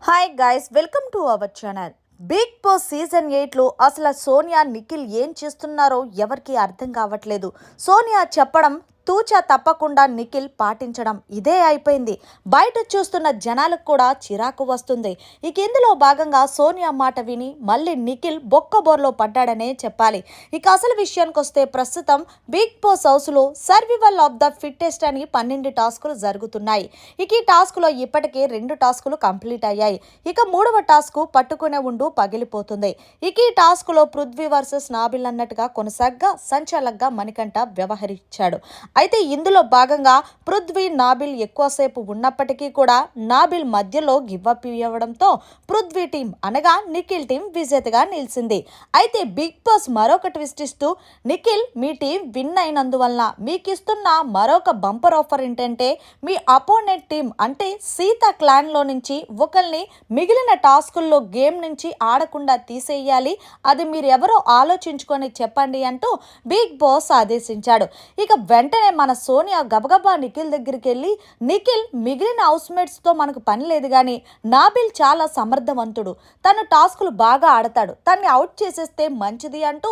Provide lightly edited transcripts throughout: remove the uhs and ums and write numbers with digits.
Hi guys, welcome to our channel. Bigg Boss season 8లో అసలు సోనియా నిఖిల్ ఏం చేస్తున్నారో ఎవరికి అర్థం కావట్లేదు. సోనియా చెప్పడం తూచా తప్పకుండా నిఖిల్ పాటించడం ఇదే అయిపోయింది. బయట చూస్తున్న జనాలకు కూడా చిరాకు వస్తుంది. ఇక ఇందులో భాగంగా సోనియా మాట విని మళ్ళీ నిఖిల్ బొక్కబోర్లో పడ్డాడనే చెప్పాలి. ఇక అసలు విషయానికి వస్తే ప్రస్తుతం బిగ్ బాస్ హౌస్లో సర్వైవల్ ఆఫ్ ద ఫిట్టెస్ట్ అని 12 టాస్కులు జరుగుతున్నాయి. ఇక ఈ టాస్కులో ఇప్పటికే 2 టాస్కులు కంప్లీట్ అయ్యాయి. ఇక 3వ టాస్క్ పట్టుకునే ఉండు పగిలిపోతుంది. ఇక ఈ టాస్కులో పృథ్వీ వర్సెస్ నాబిల్ అన్నట్టుగా కొనసాగ్గా సంచాలకంగా మణికంఠ వ్యవహరించాడు. అయితే ఇందులో భాగంగా పృథ్వీ నాబిల్ ఎక్కువసేపు ఉన్నప్పటికీ కూడా నాబిల్ మధ్యలో గివ్అప్ ఇవ్వడంతో పృథ్వీ టీం అనగా నిఖిల్ టీం విజేతగా నిలిచింది. అయితే బిగ్ బాస్ మరొక ట్విస్ట్ ఇస్తూ నిఖిల్ మీ టీం విన్ అయినందువలన మీకు ఇస్తున్న మరొక బంపర్ ఆఫర్ ఏంటంటే మీ అపోనెంట్ టీం అంటే సీత క్లాన్లో నుంచి ఒకరిని మిగిలిన టాస్కుల్లో గేమ్ నుంచి ఆడకుండా తీసేయాలి. అది మీరు ఎవరో ఆలోచించుకొని చెప్పండి అంటూ బిగ్ బాస్ ఆదేశించాడు. ఇక వెంటనే మన సోనియా గబగబా నిఖిల్ దగ్గరికి వెళ్ళి నిఖిల్ మిగిలిన హౌస్మేట్స్తో మనకు పని లేదు కానీ నాబిల్ చాలా సమర్థవంతుడు, తను టాస్కులు బాగా ఆడతాడు, తన్ని అవుట్ చేసేస్తే మంచిది అంటూ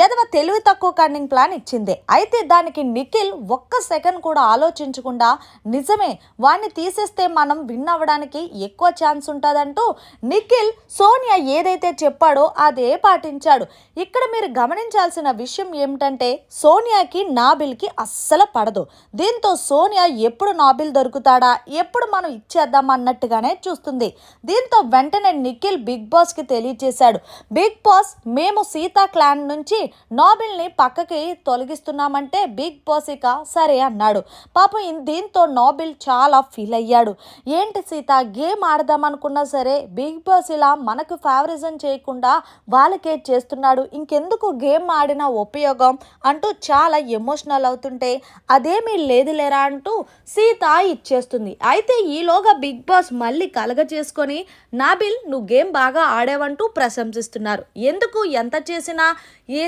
ఎదవ తెలివి తక్కువ కన్నింగ్ ప్లాన్ ఇచ్చింది. అయితే దానికి నిఖిల్ ఒక్క సెకండ్ కూడా ఆలోచించకుండా నిజమే వాడిని తీసేస్తే మనం విన్ అవ్వడానికి ఎక్కువ ఛాన్స్ ఉంటుందంటూ నిఖిల్ సోనియా ఏదైతే చెప్పాడో అదే పాటించాడు. ఇక్కడ మీరు గమనించాల్సిన విషయం ఏమిటంటే సోనియాకి నాబిల్కి అస్సలు పడదు. దీంతో సోనియా ఎప్పుడు నాబిల్ దొరుకుతాడా, ఎప్పుడు మనం ఇచ్చేద్దాం అన్నట్టుగానే చూస్తుంది. దీంతో వెంటనే నిఖిల్ బిగ్ బాస్ కి తెలియజేశాడు, బిగ్ బాస్ మేము సీతా క్లాన్ నుంచి నాబిల్ని పక్కకి తొలగిస్తున్నామంటే బిగ్ బాస్ ఇక సరే అన్నాడు. పాపం దీంతో నాబిల్ చాలా ఫీల్ అయ్యాడు. ఏంటి సీత, గేమ్ ఆడదాం అనుకున్నా సరే బిగ్ బాస్ ఇలా మనకు ఫేవరిజం చేయకుండా వాళ్ళకే చేస్తున్నాడు, ఇంకెందుకు గేమ్ ఆడిన ఉపయోగం అంటూ చాలా ఎమోషనల్ అవుతుంటే అదేమీ లేదులేరా అంటూ సీత ఇచ్చేస్తుంది. అయితే ఈలోగా బిగ్ బాస్ మళ్ళీ కలగ చేసుకొని నాబిల్ నువ్వు గేమ్ బాగా ఆడేవంటూ ప్రశంసిస్తున్నారు. ఎందుకు ఎంత చేసినా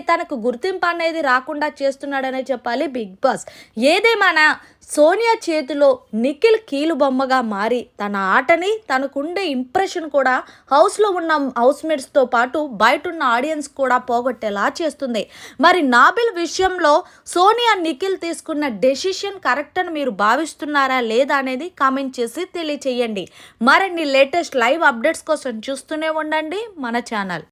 తనకు గుర్తింపు అనేది రాకుండా చేస్తున్నాడనే చెప్పాలి బిగ్ బాస్. ఏదేమైనా సోనియా చేతిలో నిఖిల్ కీలు బొమ్మగా మారి తన ఆటని తనకుండే ఇంప్రెషన్ కూడా హౌస్లో ఉన్న హౌస్మేట్స్తో పాటు బయట ఉన్న ఆడియన్స్ కూడా పోగొట్టేలా చేస్తుంది. మరి నాబిల్ విషయంలో సోనియా నిఖిల్ తీసుకున్న డెసిషన్ కరెక్ట్ అని మీరు భావిస్తున్నారా లేదా అనేది కామెంట్ చేసి తెలియచేయండి. మరిన్ని లేటెస్ట్ లైవ్ అప్డేట్స్ కోసం చూస్తూనే ఉండండి మన ఛానల్.